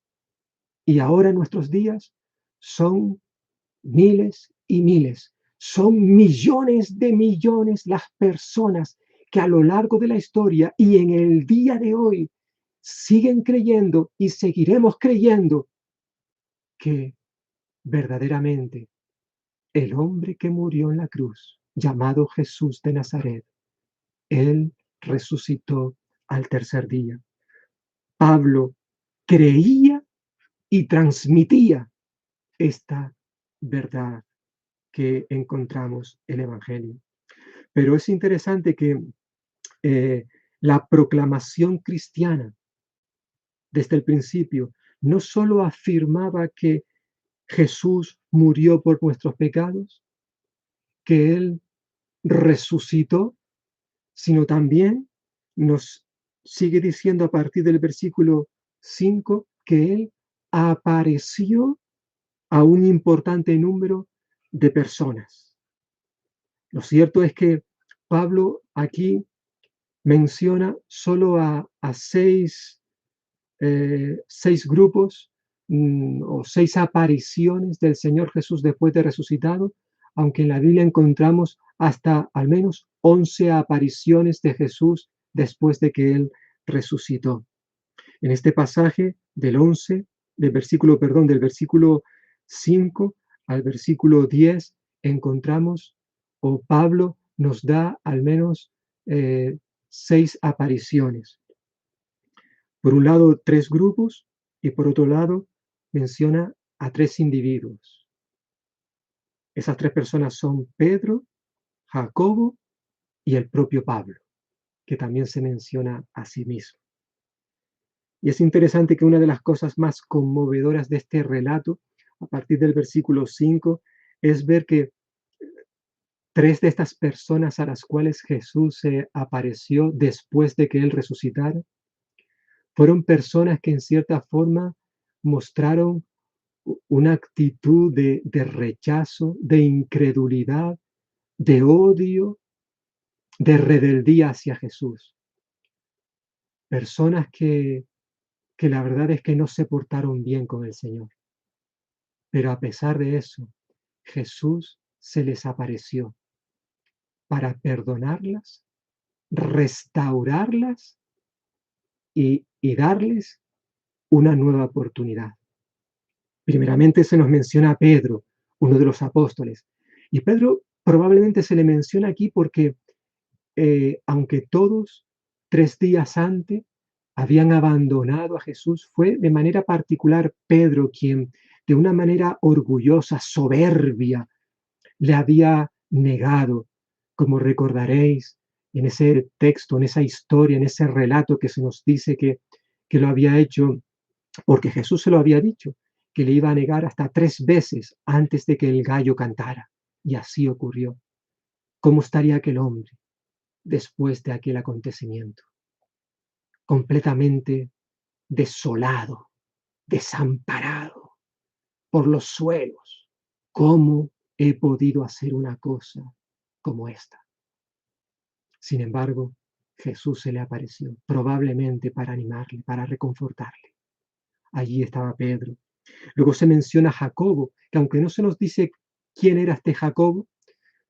y ahora en nuestros días, son miles y miles, son millones de millones las personas que a lo largo de la historia y en el día de hoy siguen creyendo y seguiremos creyendo que verdaderamente el hombre que murió en la cruz, llamado Jesús de Nazaret, él resucitó al tercer día. Pablo creía y transmitía esta verdad que encontramos en el Evangelio. Pero es interesante que la proclamación cristiana desde el principio no solo afirmaba que Jesús murió por nuestros pecados, que Él resucitó, sino también nos sigue diciendo a partir del versículo 5 que Él apareció a un importante número de personas. Lo cierto es que Pablo aquí menciona solo a seis grupos o seis apariciones del Señor Jesús después de resucitado, aunque en la Biblia encontramos hasta al menos 11 apariciones de Jesús después de que Él resucitó. En este pasaje del versículo 5 al versículo 10, encontramos, o Pablo nos da al menos 6 apariciones. Por un lado, 3 grupos y por otro lado, menciona a 3 individuos. Esas 3 personas son Pedro, Jacobo y el propio Pablo, que también se menciona a sí mismo. Y es interesante que una de las cosas más conmovedoras de este relato, a partir del versículo 5, es ver que 3 de estas personas a las cuales Jesús se apareció después de que Él resucitara, fueron personas que en cierta forma mostraron una actitud de rechazo, de incredulidad, de odio, de rebeldía hacia Jesús. Personas que la verdad es que no se portaron bien con el Señor. Pero a pesar de eso, Jesús se les apareció para perdonarlas, restaurarlas y darles una nueva oportunidad. Primeramente se nos menciona a Pedro, uno de los apóstoles. Y Pedro probablemente se le menciona aquí porque, aunque todos 3 días antes habían abandonado a Jesús, fue de manera particular Pedro quien, de una manera orgullosa, soberbia, le había negado, como recordaréis en ese texto, en esa historia, en ese relato que se nos dice que lo había hecho porque Jesús se lo había dicho, que le iba a negar hasta 3 veces antes de que el gallo cantara. Y así ocurrió. ¿Cómo estaría aquel hombre después de aquel acontecimiento? Completamente desolado, desamparado por los suelos. ¿Cómo he podido hacer una cosa como esta? Sin embargo, Jesús se le apareció, probablemente para animarle, para reconfortarle. Allí estaba Pedro. Luego se menciona a Jacobo, que aunque no se nos dice quién era este Jacobo,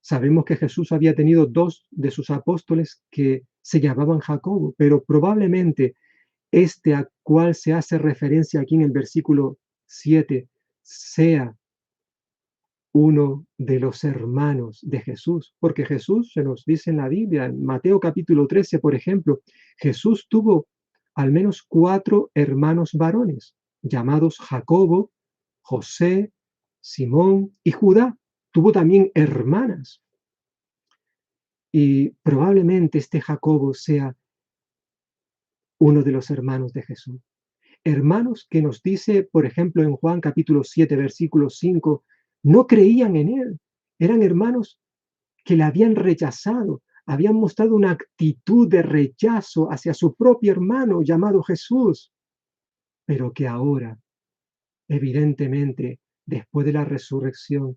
sabemos que Jesús había tenido dos de sus apóstoles que se llamaban Jacobo, pero probablemente este a cual se hace referencia aquí en el versículo 7 sea uno de los hermanos de Jesús, porque Jesús se nos dice en la Biblia, en Mateo capítulo 13, por ejemplo, Jesús tuvo al menos 4 hermanos varones, llamados Jacobo, José, Simón y Judá. Tuvo también hermanas, y probablemente este Jacobo sea uno de los hermanos de Jesús. Hermanos que nos dice, por ejemplo, en Juan capítulo 7, versículo 5, no creían en él. Eran hermanos que le habían rechazado, habían mostrado una actitud de rechazo hacia su propio hermano llamado Jesús, pero que ahora, evidentemente, después de la resurrección,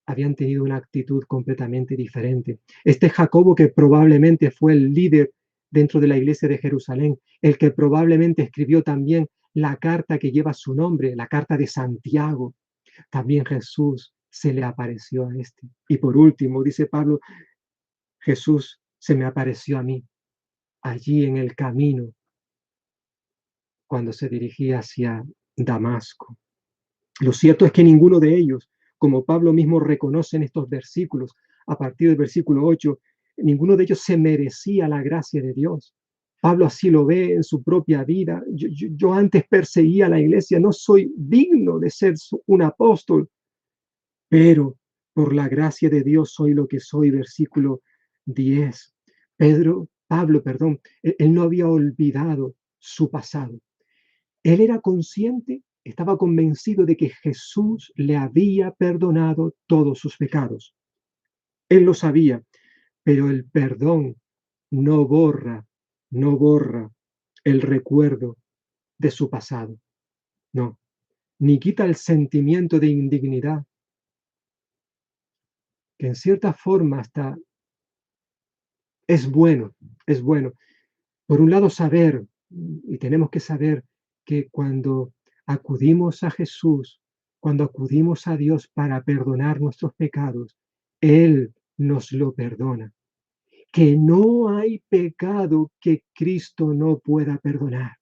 habían tenido una actitud completamente diferente. Este Jacobo, que probablemente fue el líder dentro de la iglesia de Jerusalén, el que probablemente escribió también la carta que lleva su nombre, la carta de Santiago, también Jesús se le apareció a este. Y por último, dice Pablo, Jesús se me apareció a mí allí en el camino cuando se dirigía hacia Damasco. Lo cierto es que ninguno de ellos, como Pablo mismo reconoce en estos versículos, a partir del versículo 8, ninguno de ellos se merecía la gracia de Dios. Pablo así lo ve en su propia vida. Yo antes perseguía a la iglesia, no soy digno de ser un apóstol, pero por la gracia de Dios soy lo que soy, versículo 10. Pablo, él no había olvidado su pasado. Él era consciente, estaba convencido de que Jesús le había perdonado todos sus pecados. Él lo sabía, pero el perdón no borra, no borra el recuerdo de su pasado. No, ni quita el sentimiento de indignidad, que en cierta forma hasta es bueno, es bueno. Por un lado, saber, y tenemos que saber que cuando acudimos a Jesús, cuando acudimos a Dios para perdonar nuestros pecados, Él nos lo perdona. Que no hay pecado que Cristo no pueda perdonar.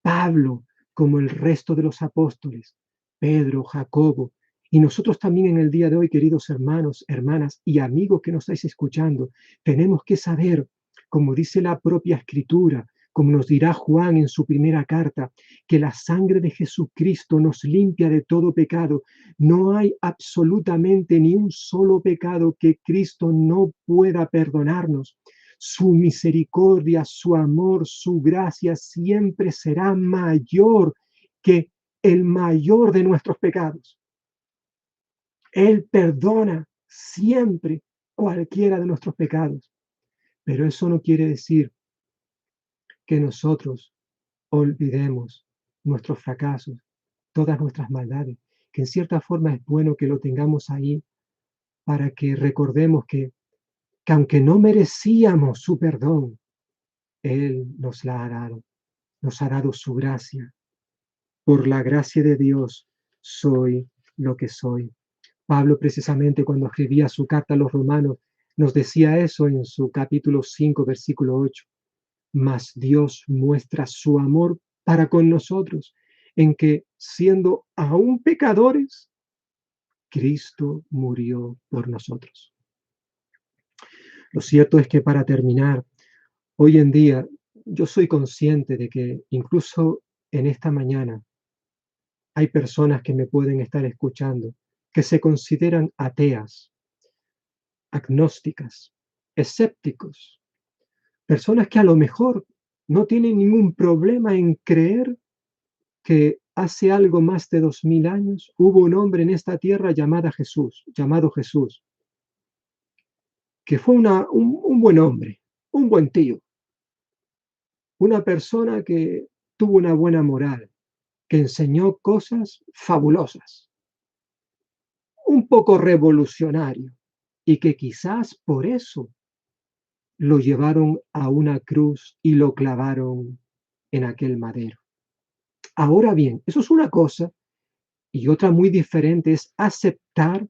Pablo, como el resto de los apóstoles, Pedro, Jacobo, y nosotros también en el día de hoy, queridos hermanos, hermanas y amigos que nos estáis escuchando, tenemos que saber, como dice la propia Escritura, como nos dirá Juan en su primera carta, que la sangre de Jesucristo nos limpia de todo pecado. No hay absolutamente ni un solo pecado que Cristo no pueda perdonarnos. Su misericordia, su amor, su gracia siempre será mayor que el mayor de nuestros pecados. Él perdona siempre cualquiera de nuestros pecados, pero eso no quiere decir que nosotros olvidemos nuestros fracasos, todas nuestras maldades, que en cierta forma es bueno que lo tengamos ahí para que recordemos que aunque no merecíamos su perdón, Él nos la ha dado, nos ha dado su gracia. Por la gracia de Dios soy lo que soy. Pablo, precisamente cuando escribía su carta a los romanos, nos decía eso en su capítulo 5, versículo 8. Mas Dios muestra su amor para con nosotros, en que siendo aún pecadores, Cristo murió por nosotros. Lo cierto es que para terminar, hoy en día yo soy consciente de que incluso en esta mañana hay personas que me pueden estar escuchando que se consideran ateas, agnósticas, escépticos, personas que a lo mejor no tienen ningún problema en creer que hace algo más de 2000 años hubo un hombre en esta tierra llamado Jesús, que fue un buen hombre, un buen tío, una persona que tuvo una buena moral, que enseñó cosas fabulosas, un poco revolucionario, y que quizás por eso lo llevaron a una cruz y lo clavaron en aquel madero. Ahora bien, eso es una cosa, y otra muy diferente es aceptar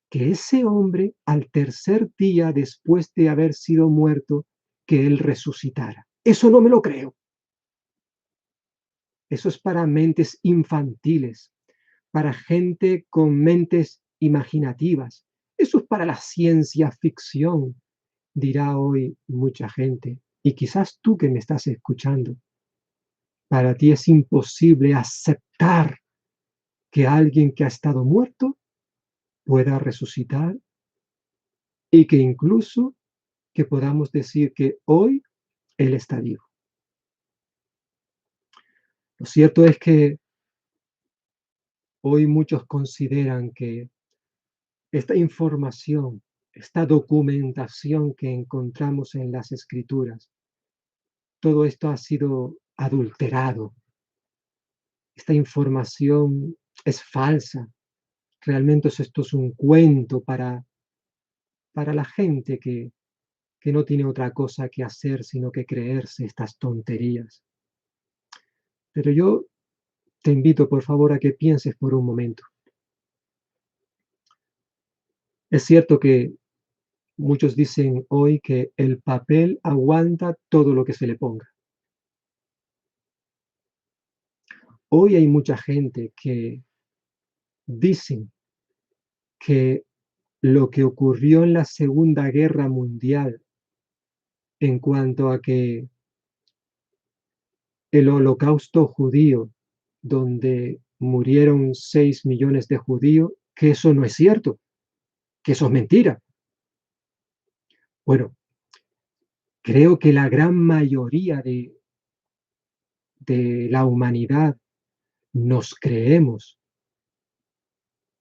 que ese hombre al tercer día después de haber sido muerto, que él resucitara. Eso no me lo creo. Eso es para mentes infantiles, para gente con mentes imaginativas. Eso es para la ciencia ficción, dirá hoy mucha gente. Y quizás tú que me estás escuchando, para ti es imposible aceptar que alguien que ha estado muerto pueda resucitar y que incluso que podamos decir que hoy Él está vivo. Lo cierto es que hoy muchos consideran que esta información, esta documentación que encontramos en las escrituras, todo esto ha sido adulterado. Esta información es falsa. Realmente esto es un cuento para la gente que no tiene otra cosa que hacer sino que creerse estas tonterías. Pero yo te invito, por favor, a que pienses por un momento. Es cierto que muchos dicen hoy que el papel aguanta todo lo que se le ponga. Hoy hay mucha gente que dicen que lo que ocurrió en la Segunda Guerra Mundial en cuanto a que el holocausto judío, donde murieron 6 millones de judíos, que eso no es cierto, que eso es mentira. Bueno, creo que la gran mayoría de la humanidad nos creemos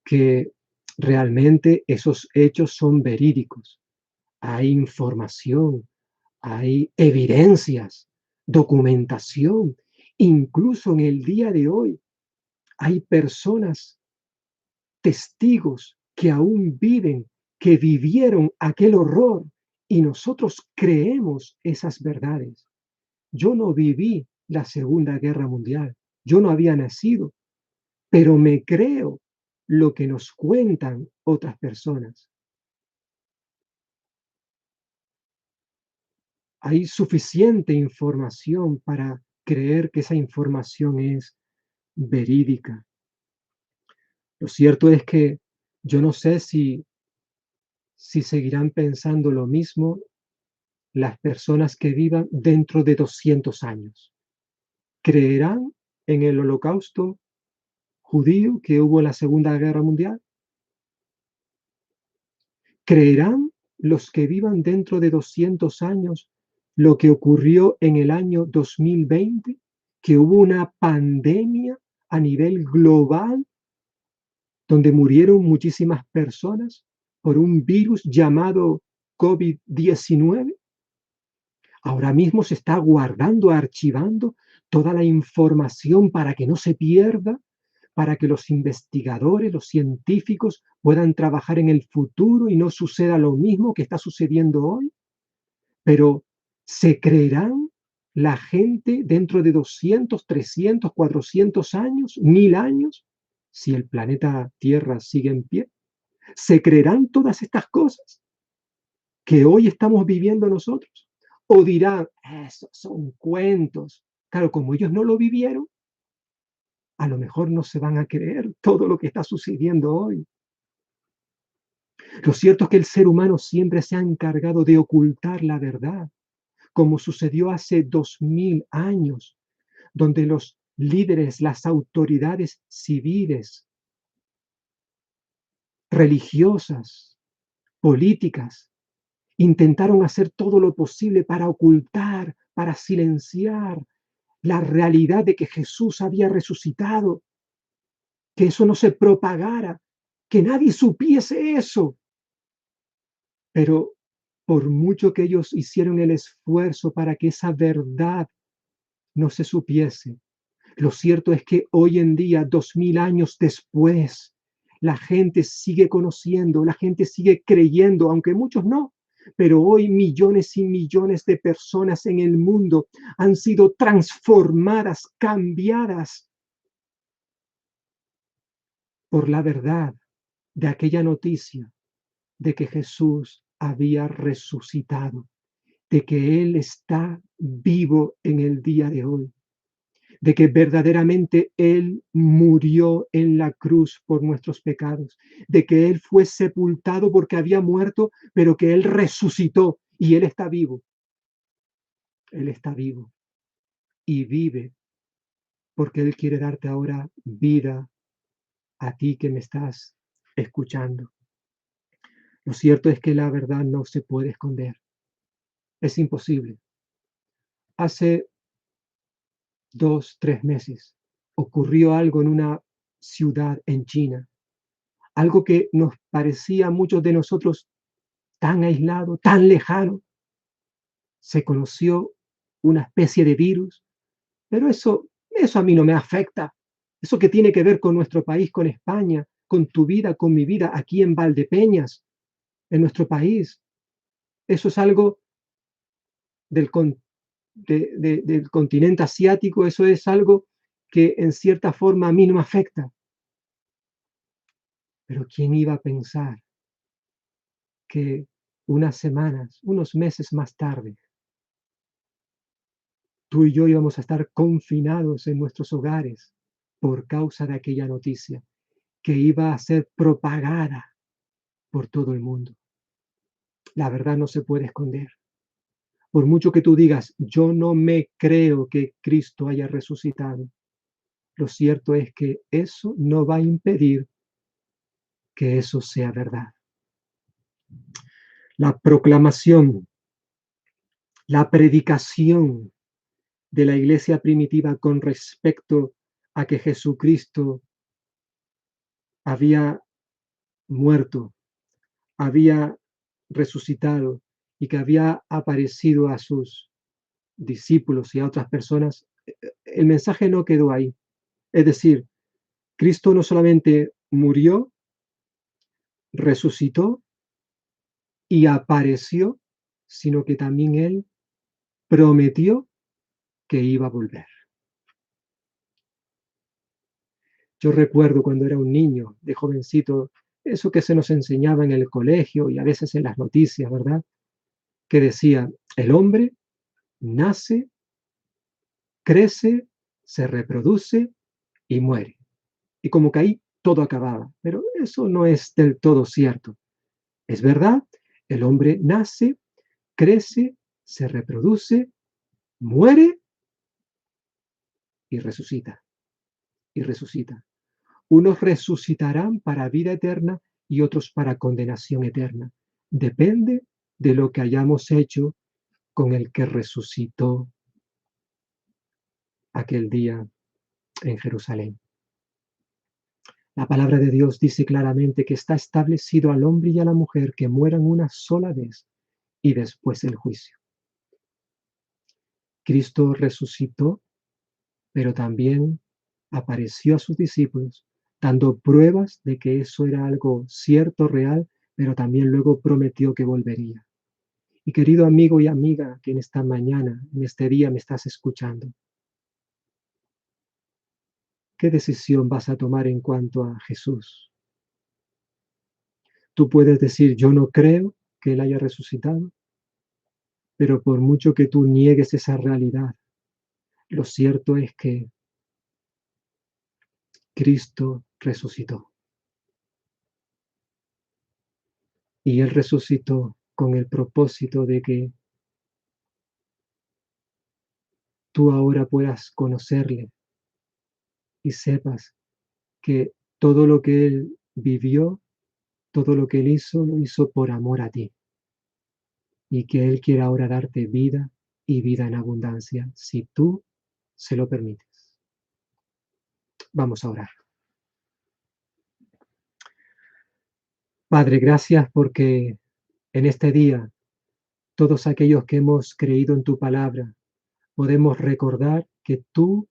que realmente esos hechos son verídicos. Hay información, hay evidencias, documentación. Incluso en el día de hoy hay personas, testigos que aún viven, que vivieron aquel horror y nosotros creemos esas verdades. Yo no viví la Segunda Guerra Mundial, yo no había nacido, pero me creo lo que nos cuentan otras personas. Hay suficiente información para creer que esa información es verídica. Lo cierto es que yo no sé si seguirán pensando lo mismo las personas que vivan dentro de 200 años. ¿Creerán en el holocausto judío que hubo en la Segunda Guerra Mundial? ¿Creerán los que vivan dentro de 200 años lo que ocurrió en el año 2020, que hubo una pandemia a nivel global donde murieron muchísimas personas por un virus llamado COVID-19? Ahora mismo se está guardando, archivando toda la información para que no se pierda, para que los investigadores, los científicos puedan trabajar en el futuro y no suceda lo mismo que está sucediendo hoy. Pero ¿se creerán la gente dentro de 200, 300, 400 años, 1000 años, si el planeta Tierra sigue en pie? ¿Se creerán todas estas cosas que hoy estamos viviendo nosotros? ¿O dirán, esos son cuentos? Claro, como ellos no lo vivieron, a lo mejor no se van a creer todo lo que está sucediendo hoy. Lo cierto es que el ser humano siempre se ha encargado de ocultar la verdad, como sucedió hace 2000 años, donde los líderes, las autoridades civiles, religiosas, políticas, intentaron hacer todo lo posible para ocultar, para silenciar la realidad de que Jesús había resucitado, que eso no se propagara, que nadie supiese eso. Pero por mucho que ellos hicieron el esfuerzo para que esa verdad no se supiese, lo cierto es que hoy en día, 2000 años después, la gente sigue conociendo, la gente sigue creyendo, aunque muchos no. Pero hoy millones y millones de personas en el mundo han sido transformadas, cambiadas por la verdad de aquella noticia de que Jesús había resucitado, de que Él está vivo en el día de hoy, de que verdaderamente Él murió en la cruz por nuestros pecados, de que Él fue sepultado porque había muerto, pero que Él resucitó y Él está vivo. Él está vivo y vive porque Él quiere darte ahora vida a ti que me estás escuchando. Lo cierto es que la verdad no se puede esconder. Es imposible. Hace 2, 3 meses ocurrió algo en una ciudad en China, algo que nos parecía a muchos de nosotros tan aislado, tan lejano. Se conoció una especie de virus, pero eso a mí no me afecta. Eso que tiene que ver con nuestro país, con España, con tu vida, con mi vida aquí en Valdepeñas, en nuestro país. Eso es algo del, del continente asiático, eso es algo que en cierta forma a mí no me afecta. Pero ¿quién iba a pensar que unas semanas, unos meses más tarde, tú y yo íbamos a estar confinados en nuestros hogares por causa de aquella noticia que iba a ser propagada por todo el mundo? La verdad no se puede esconder. Por mucho que tú digas, yo no me creo que Cristo haya resucitado, lo cierto es que eso no va a impedir que eso sea verdad. La proclamación, la predicación de la iglesia primitiva con respecto a que Jesucristo había muerto, había resucitado y que había aparecido a sus discípulos y a otras personas, el mensaje no quedó ahí. Es decir, Cristo no solamente murió, resucitó y apareció, sino que también Él prometió que iba a volver. Yo recuerdo cuando era un niño, de jovencito, eso que se nos enseñaba en el colegio y a veces en las noticias, ¿verdad? Que decía, el hombre nace, crece, se reproduce y muere. Y como que ahí todo acababa. Pero eso no es del todo cierto. Es verdad, el hombre nace, crece, se reproduce, muere y resucita. Y resucita. Unos resucitarán para vida eterna y otros para condenación eterna. Depende de lo que hayamos hecho con el que resucitó aquel día en Jerusalén. La palabra de Dios dice claramente que está establecido al hombre y a la mujer que mueran una sola vez y después el juicio. Cristo resucitó, pero también apareció a sus discípulos, dando pruebas de que eso era algo cierto, real, pero también luego prometió que volvería. Y querido amigo y amiga que en esta mañana, en este día me estás escuchando, ¿qué decisión vas a tomar en cuanto a Jesús? Tú puedes decir, yo no creo que Él haya resucitado, pero por mucho que tú niegues esa realidad, lo cierto es que Cristo resucitó. Y Él resucitó con el propósito de que tú ahora puedas conocerle y sepas que todo lo que Él vivió, todo lo que Él hizo, lo hizo por amor a ti. Y que Él quiere ahora darte vida y vida en abundancia, si tú se lo permites. Vamos a orar. Padre, gracias porque en este día todos aquellos que hemos creído en tu palabra, podemos recordar que tú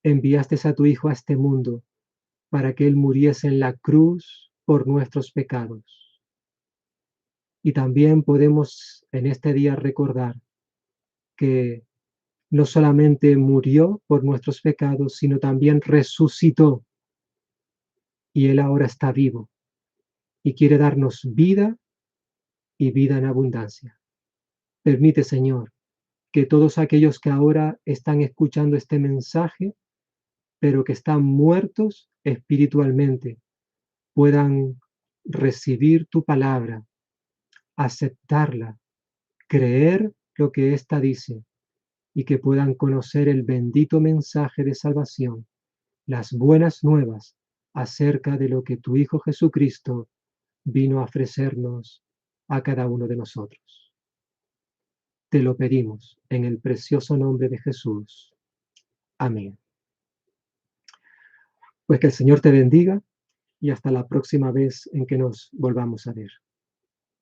enviaste a tu Hijo a este mundo para que Él muriese en la cruz por nuestros pecados. Y también podemos en este día recordar que no solamente murió por nuestros pecados, sino también resucitó, y Él ahora está vivo y quiere darnos vida y vida en abundancia. Permite, Señor, que todos aquellos que ahora están escuchando este mensaje, pero que están muertos espiritualmente, puedan recibir tu palabra, aceptarla, creer lo que ésta dice, y que puedan conocer el bendito mensaje de salvación, las buenas nuevas acerca de lo que tu Hijo Jesucristo vino a ofrecernos a cada uno de nosotros. Te lo pedimos en el precioso nombre de Jesús. Amén. Pues que el Señor te bendiga y hasta la próxima vez en que nos volvamos a ver.